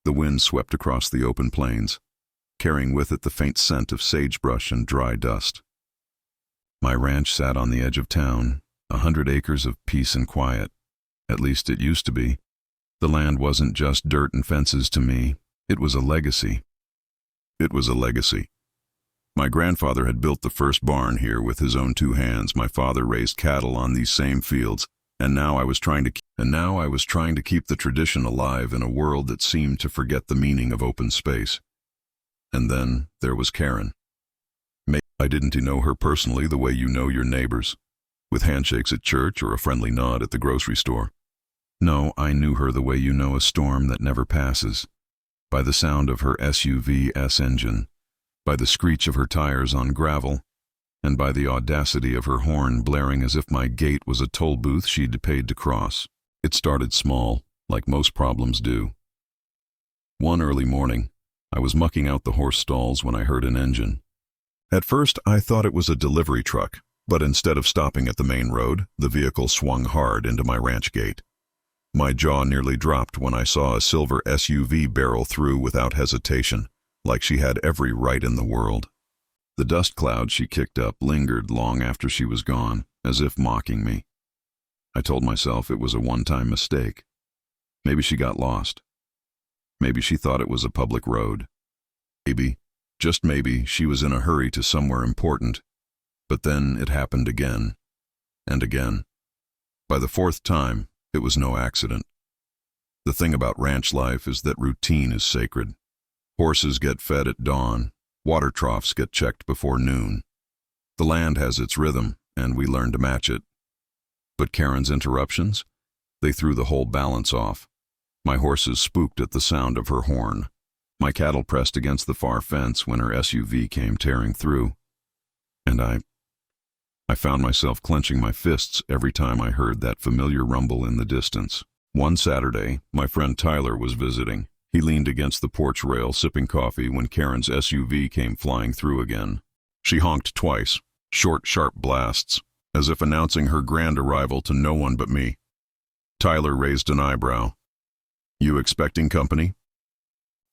The wind swept across the open plains, carrying with it the faint scent of sagebrush and dry dust. My ranch sat on the edge of town, 100 acres of peace and quiet. At least it used to be. The land wasn't just dirt and fences to me. It was a legacy. It was a legacy. My grandfather had built the first barn here with his own 2 hands. My father raised cattle on these same fields, and now I was trying to keep the tradition alive in a world that seemed to forget the meaning of open space. And then there was Karen. I didn't know her personally the way you know your neighbors, with handshakes at church or a friendly nod at the grocery store. No, I knew her the way you know a storm that never passes, by the sound of her SUV's engine, by the screech of her tires on gravel, and by the audacity of her horn blaring as if my gate was a toll booth she'd paid to cross. It started small, like most problems do. One early morning, I was mucking out the horse stalls when I heard an engine. At first, I thought it was a delivery truck, but instead of stopping at the main road, the vehicle swung hard into my ranch gate. My jaw nearly dropped when I saw a silver SUV barrel through without hesitation, like she had every right in the world. The dust cloud she kicked up lingered long after she was gone, as if mocking me. I told myself it was a one-time mistake. Maybe she got lost. Maybe she thought it was a public road. Maybe, just maybe, she was in a hurry to somewhere important. But then it happened again, and again. By the 4th time, it was no accident. The thing about ranch life is that routine is sacred. Horses get fed at dawn. Water troughs get checked before noon. The land has its rhythm, and we learn to match it. But Karen's interruptions? They threw the whole balance off. My horses spooked at the sound of her horn. My cattle pressed against the far fence when her SUV came tearing through. And I found myself clenching my fists every time I heard that familiar rumble in the distance. One Saturday, my friend Tyler was visiting. He leaned against the porch rail sipping coffee when Karen's SUV came flying through again. She honked twice, short, sharp blasts, as if announcing her grand arrival to no one but me. Tyler raised an eyebrow. "You expecting company?"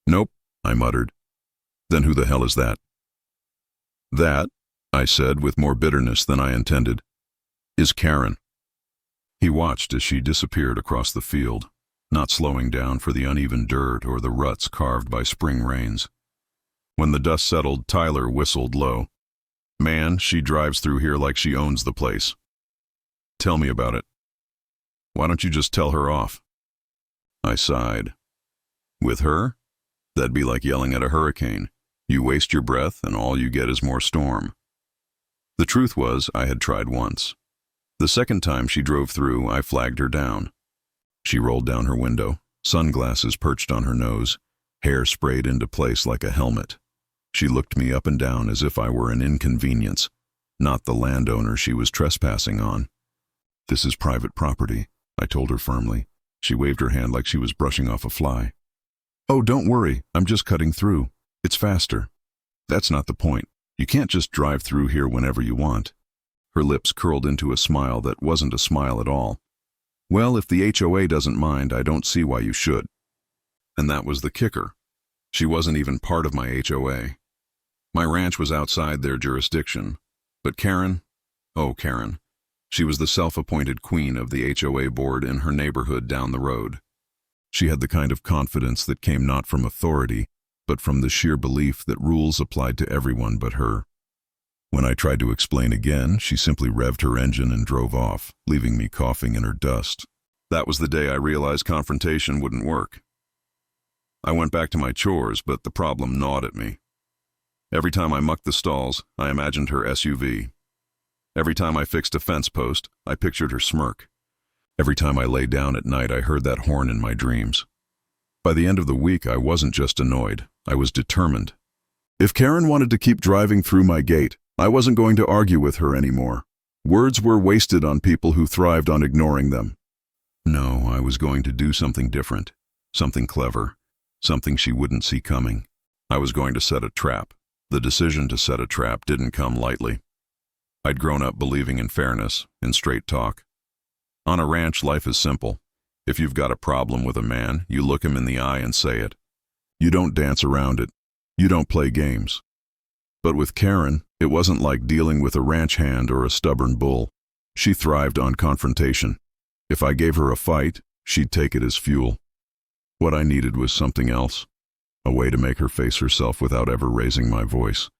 "Nope," I muttered. "Then who the hell is that?" "That," I said with more bitterness than I intended, "is Karen." He watched as she disappeared across the field, not slowing down for the uneven dirt or the ruts carved by spring rains. When the dust settled, Tyler whistled low. "Man, she drives through here like she owns the place." "Tell me about it." "Why don't you just tell her off?" I sighed. "With her? That'd be like yelling at a hurricane. You waste your breath and all you get is more storm." The truth was, I had tried once. The second time she drove through, I flagged her down. She rolled down her window, sunglasses perched on her nose, hair sprayed into place like a helmet. She looked me up and down as if I were an inconvenience, not the landowner she was trespassing on. "This is private property," I told her firmly. She waved her hand like she was brushing off a fly. "Oh, don't worry, I'm just cutting through. It's faster." "That's not the point. You can't just drive through here whenever you want." Her lips curled into a smile that wasn't a smile at all. "Well, if the HOA doesn't mind, I don't see why you should." And that was the kicker. She wasn't even part of my HOA. My ranch was outside their jurisdiction. But Karen, oh Karen, she was the self-appointed queen of the HOA board in her neighborhood down the road. She had the kind of confidence that came not from authority, but from the sheer belief that rules applied to everyone but her. When I tried to explain again, she simply revved her engine and drove off, leaving me coughing in her dust. That was the day I realized confrontation wouldn't work. I went back to my chores, but the problem gnawed at me. Every time I mucked the stalls, I imagined her SUV. Every time I fixed a fence post, I pictured her smirk. Every time I lay down at night, I heard that horn in my dreams. By the end of the week, I wasn't just annoyed, I was determined. If Karen wanted to keep driving through my gate, I wasn't going to argue with her anymore. Words were wasted on people who thrived on ignoring them. No, I was going to do something different, something clever, something she wouldn't see coming. I was going to set a trap. The decision to set a trap didn't come lightly. I'd grown up believing in fairness, in straight talk. On a ranch, life is simple. If you've got a problem with a man, you look him in the eye and say it. You don't dance around it. You don't play games. But with Karen, it wasn't like dealing with a ranch hand or a stubborn bull. She thrived on confrontation. If I gave her a fight, she'd take it as fuel. What I needed was something else, a way to make her face herself without ever raising my voice.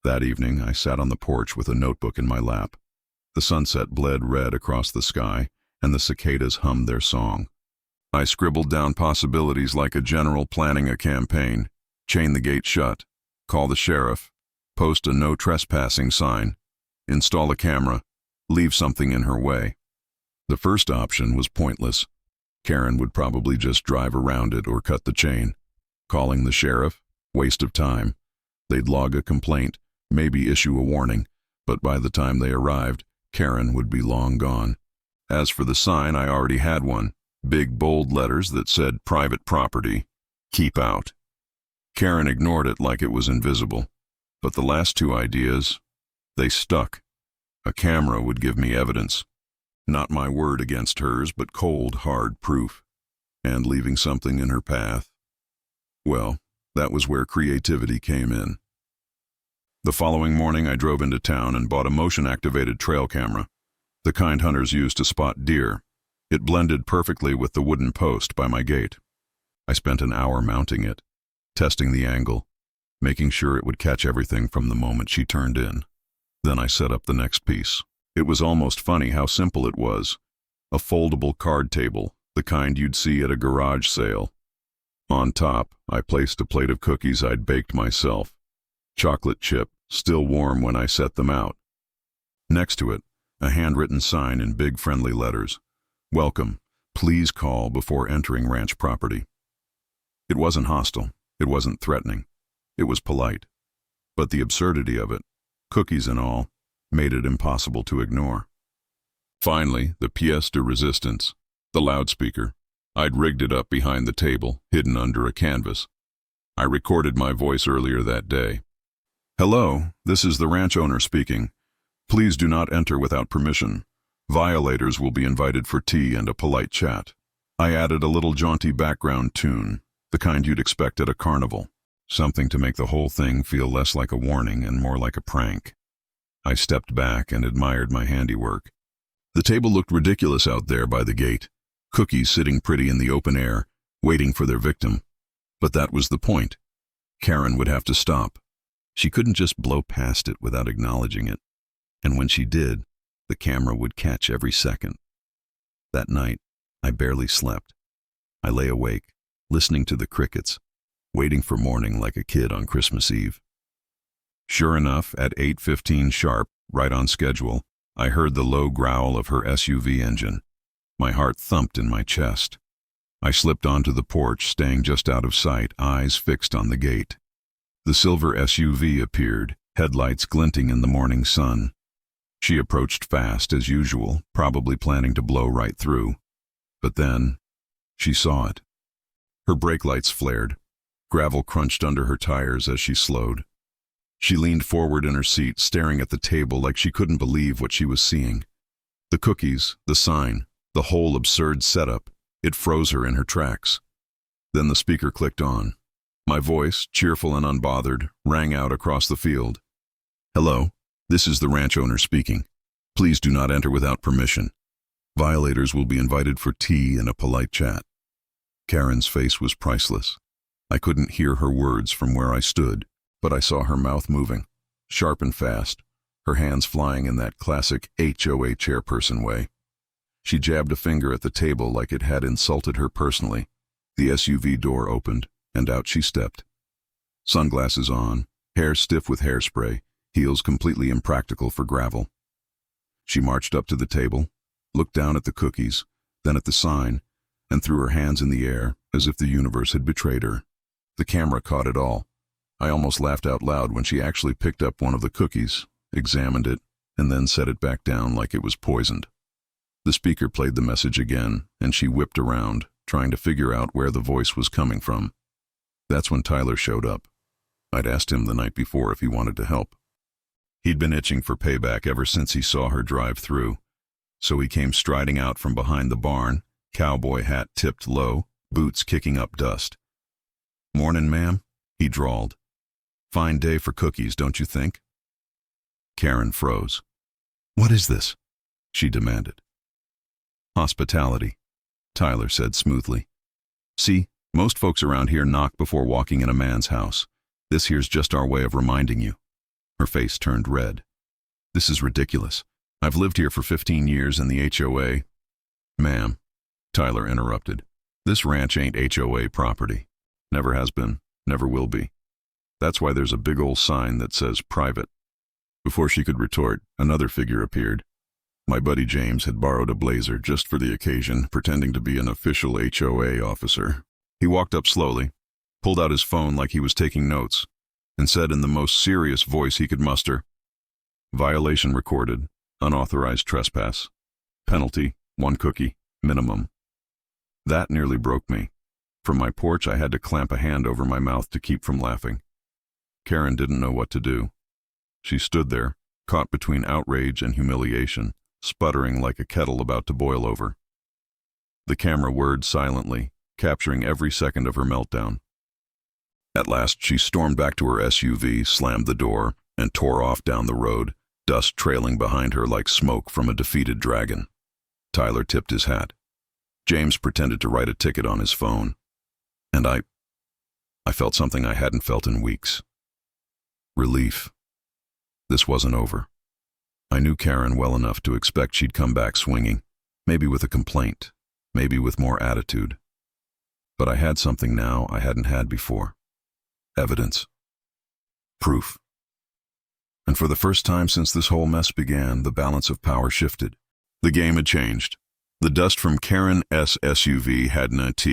That evening, I sat on the porch with a notebook in my lap. The sunset bled red across the sky, and the cicadas hummed their song. I scribbled down possibilities like a general planning a campaign: chain the gate shut, call the sheriff, post a no trespassing sign, install a camera, leave something in her way. The first option was pointless. Karen would probably just drive around it or cut the chain. Calling the sheriff? Waste of time. They'd log a complaint, maybe issue a warning, but by the time they arrived, Karen would be long gone. As for the sign, I already had one. Big bold letters that said private property, keep out. Karen ignored it like it was invisible. But the last two ideas, they stuck. A camera would give me evidence. Not my word against hers, but cold, hard proof. And leaving something in her path. Well, that was where creativity came in. The following morning, I drove into town and bought a motion-activated trail camera, the kind hunters use to spot deer. It blended perfectly with the wooden post by my gate. I spent an hour mounting it, testing the angle, making sure it would catch everything from the moment she turned in. Then I set up the next piece. It was almost funny how simple it was. A foldable card table, the kind you'd see at a garage sale. On top, I placed a plate of cookies I'd baked myself. Chocolate chip, still warm when I set them out. Next to it, a handwritten sign in big friendly letters. Welcome. Please call before entering ranch property. It wasn't hostile. It wasn't threatening. It was polite. But the absurdity of it, cookies and all, made it impossible to ignore. Finally, the pièce de résistance, the loudspeaker. I'd rigged it up behind the table, hidden under a canvas. I recorded my voice earlier that day. Hello, this is the ranch owner speaking. Please do not enter without permission. Violators will be invited for tea and a polite chat. I added a little jaunty background tune, the kind you'd expect at a carnival. Something to make the whole thing feel less like a warning and more like a prank. I stepped back and admired my handiwork. The table looked ridiculous out there by the gate, cookies sitting pretty in the open air, waiting for their victim. But that was the point. Karen would have to stop. She couldn't just blow past it without acknowledging it. And when she did, the camera would catch every second. That night, I barely slept. I lay awake, listening to the crickets, waiting for morning like a kid on Christmas Eve. Sure enough, at 8:15 sharp, right on schedule, I heard the low growl of her SUV engine. My heart thumped in my chest. I slipped onto the porch, staying just out of sight, eyes fixed on the gate. The silver SUV appeared, headlights glinting in the morning sun. She approached fast as usual, probably planning to blow right through. But then, she saw it. Her brake lights flared. Gravel crunched under her tires as she slowed. She leaned forward in her seat, staring at the table like she couldn't believe what she was seeing. The cookies, the sign, the whole absurd setup, it froze her in her tracks. Then the speaker clicked on. My voice, cheerful and unbothered, rang out across the field. Hello, this is the ranch owner speaking. Please do not enter without permission. Violators will be invited for tea and a polite chat. Karen's face was priceless. I couldn't hear her words from where I stood, but I saw her mouth moving, sharp and fast, her hands flying in that classic HOA chairperson way. She jabbed a finger at the table like it had insulted her personally. The SUV door opened, and out she stepped. Sunglasses on, hair stiff with hairspray, heels completely impractical for gravel. She marched up to the table, looked down at the cookies, then at the sign, and threw her hands in the air as if the universe had betrayed her. The camera caught it all. I almost laughed out loud when she actually picked up one of the cookies, examined it, and then set it back down like it was poisoned. The speaker played the message again, and she whipped around, trying to figure out where the voice was coming from. That's when Tyler showed up. I'd asked him the night before if he wanted to help. He'd been itching for payback ever since he saw her drive through. So he came striding out from behind the barn, cowboy hat tipped low, boots kicking up dust. "Mornin', ma'am," he drawled. "Fine day for cookies, don't you think?" Karen froze. "What is this?" she demanded. "Hospitality," Tyler said smoothly. "See, most folks around here knock before walking in a man's house. This here's just our way of reminding you." Her face turned red. "This is ridiculous. I've lived here for 15 years in the HOA." "Ma'am," Tyler interrupted, "this ranch ain't HOA property. Never has been, never will be. That's why there's a big old sign that says private." Before she could retort, another figure appeared. My buddy James had borrowed a blazer just for the occasion, pretending to be an official HOA officer. He walked up slowly, pulled out his phone like he was taking notes, and said in the most serious voice he could muster, "Violation recorded, unauthorized trespass. Penalty, 1 cookie, minimum." That nearly broke me. From my porch, I had to clamp a hand over my mouth to keep from laughing. Karen didn't know what to do. She stood there, caught between outrage and humiliation, sputtering like a kettle about to boil over. The camera whirred silently, capturing every second of her meltdown. At last, she stormed back to her SUV, slammed the door, and tore off down the road, dust trailing behind her like smoke from a defeated dragon. Tyler tipped his hat. James pretended to write a ticket on his phone. And I felt something I hadn't felt in weeks. Relief. This wasn't over. I knew Karen well enough to expect she'd come back swinging, maybe with a complaint, maybe with more attitude. But I had something now I hadn't had before. Evidence. Proof. And for the first time since this whole mess began, the balance of power shifted. The game had changed. The dust from Karen's SUV hadn't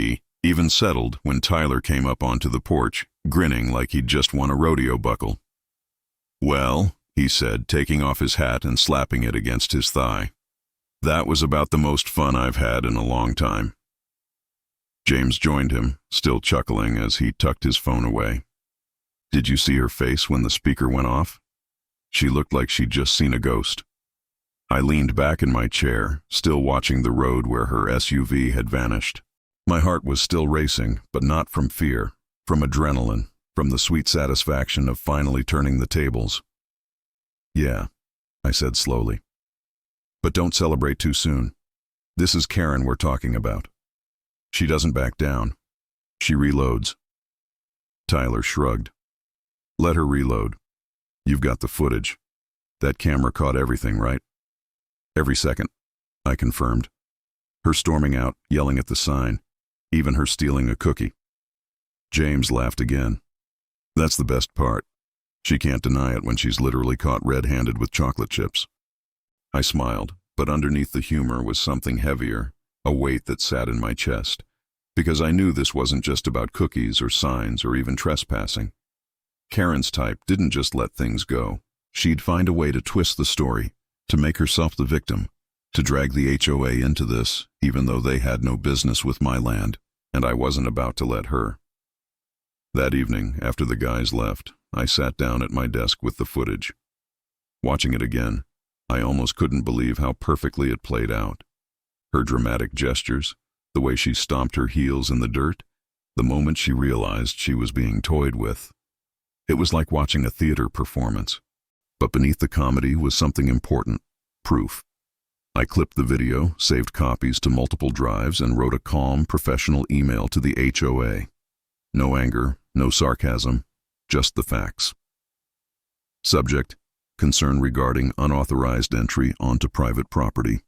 even settled when Tyler came up onto the porch, grinning like he'd just won a rodeo buckle. "Well," he said, taking off his hat and slapping it against his thigh, "that was about the most fun I've had in a long time." James joined him, still chuckling as he tucked his phone away. "Did you see her face when the speaker went off? She looked like she'd just seen a ghost." I leaned back in my chair, still watching the road where her SUV had vanished. My heart was still racing, but not from fear, from adrenaline, from the sweet satisfaction of finally turning the tables. "Yeah," I said slowly. "But don't celebrate too soon. This is Karen we're talking about. She doesn't back down. She reloads." Tyler shrugged. "Let her reload. You've got the footage. That camera caught everything, right?" "Every second," I confirmed. "Her storming out, yelling at the sign, even her stealing a cookie." James laughed again. "That's the best part. She can't deny it when she's literally caught red-handed with chocolate chips." I smiled, but underneath the humor was something heavier, a weight that sat in my chest, because I knew this wasn't just about cookies or signs or even trespassing. Karen's type didn't just let things go. She'd find a way to twist the story, to make herself the victim, to drag the HOA into this, even though they had no business with my land, and I wasn't about to let her. That evening, after the guys left, I sat down at my desk with the footage. Watching it again, I almost couldn't believe how perfectly it played out. Her dramatic gestures, the way she stomped her heels in the dirt, the moment she realized she was being toyed with. It was like watching a theater performance. But beneath the comedy was something important: proof. I clipped the video, saved copies to multiple drives, and wrote a calm, professional email to the HOA. No anger, no sarcasm, just the facts. Subject: concern regarding unauthorized entry onto private property.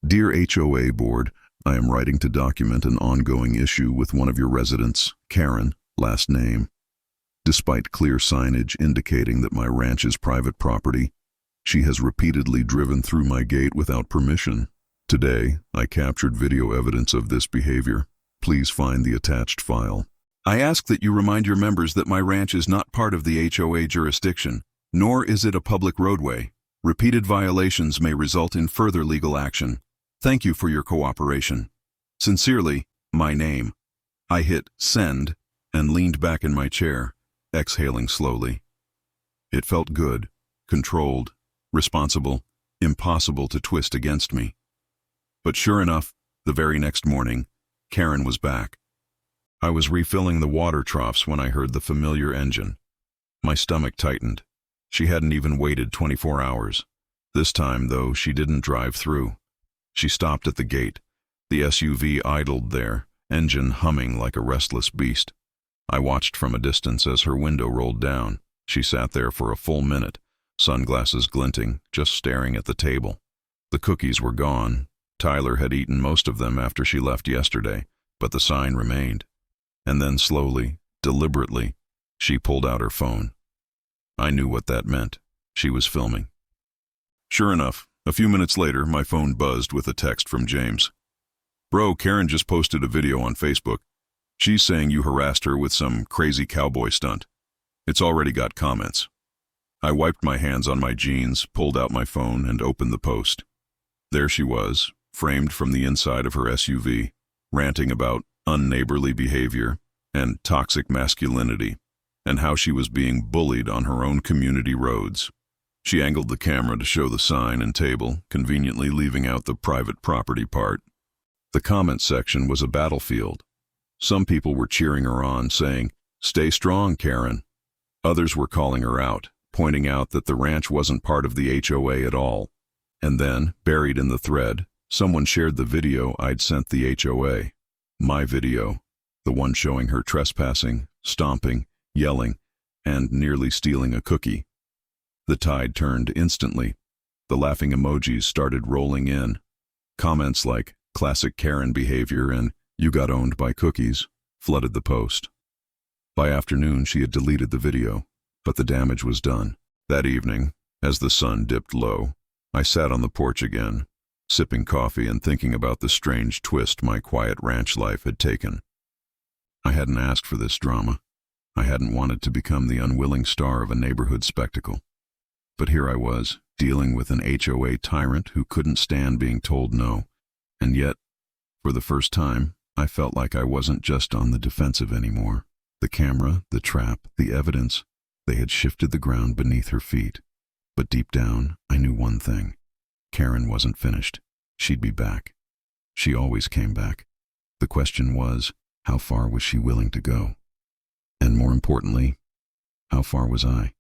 Dear HOA Board, I am writing to document an ongoing issue with one of your residents, Karen, last name. Despite clear signage indicating that my ranch is private property, she has repeatedly driven through my gate without permission. Today, I captured video evidence of this behavior. Please find the attached file. I ask that you remind your members that my ranch is not part of the HOA jurisdiction, nor is it a public roadway. Repeated violations may result in further legal action. Thank you for your cooperation. Sincerely, my name. I hit send and leaned back in my chair, exhaling slowly. It felt good, controlled, responsible, impossible to twist against me. But sure enough, the very next morning, Karen was back. I was refilling the water troughs when I heard the familiar engine. My stomach tightened. She hadn't even waited 24 hours. This time, though, she didn't drive through. She stopped at the gate. The SUV idled there, engine humming like a restless beast. I watched from a distance as her window rolled down. She sat there for a full minute, sunglasses glinting, just staring at the table. The cookies were gone. Tyler had eaten most of them after she left yesterday, but the sign remained. And then slowly, deliberately, she pulled out her phone. I knew what that meant. She was filming. Sure enough, a few minutes later, my phone buzzed with a text from James. "Bro, Karen just posted a video on Facebook. She's saying you harassed her with some crazy cowboy stunt. It's already got comments." I wiped my hands on my jeans, pulled out my phone, and opened the post. There she was, framed from the inside of her SUV, ranting about unneighborly behavior and toxic masculinity, and how she was being bullied on her own community roads. She angled the camera to show the sign and table, conveniently leaving out the private property part. The comment section was a battlefield. Some people were cheering her on, saying, "Stay strong, Karen." Others were calling her out, pointing out that the ranch wasn't part of the HOA at all. And then, buried in the thread, someone shared the video I'd sent the HOA. My video, the one showing her trespassing, stomping, yelling, and nearly stealing a cookie. The tide turned instantly. The laughing emojis started rolling in. Comments like, "Classic Karen behavior" and "You got owned by cookies" flooded the post. By afternoon, she had deleted the video, but the damage was done. That evening, as the sun dipped low, I sat on the porch again, sipping coffee and thinking about the strange twist my quiet ranch life had taken. I hadn't asked for this drama. I hadn't wanted to become the unwilling star of a neighborhood spectacle. But here I was, dealing with an HOA tyrant who couldn't stand being told no. And yet, for the first time, I felt like I wasn't just on the defensive anymore. The camera, the trap, the evidence, they had shifted the ground beneath her feet. But deep down, I knew one thing. Karen wasn't finished. She'd be back. She always came back. The question was, how far was she willing to go? And more importantly, how far was I?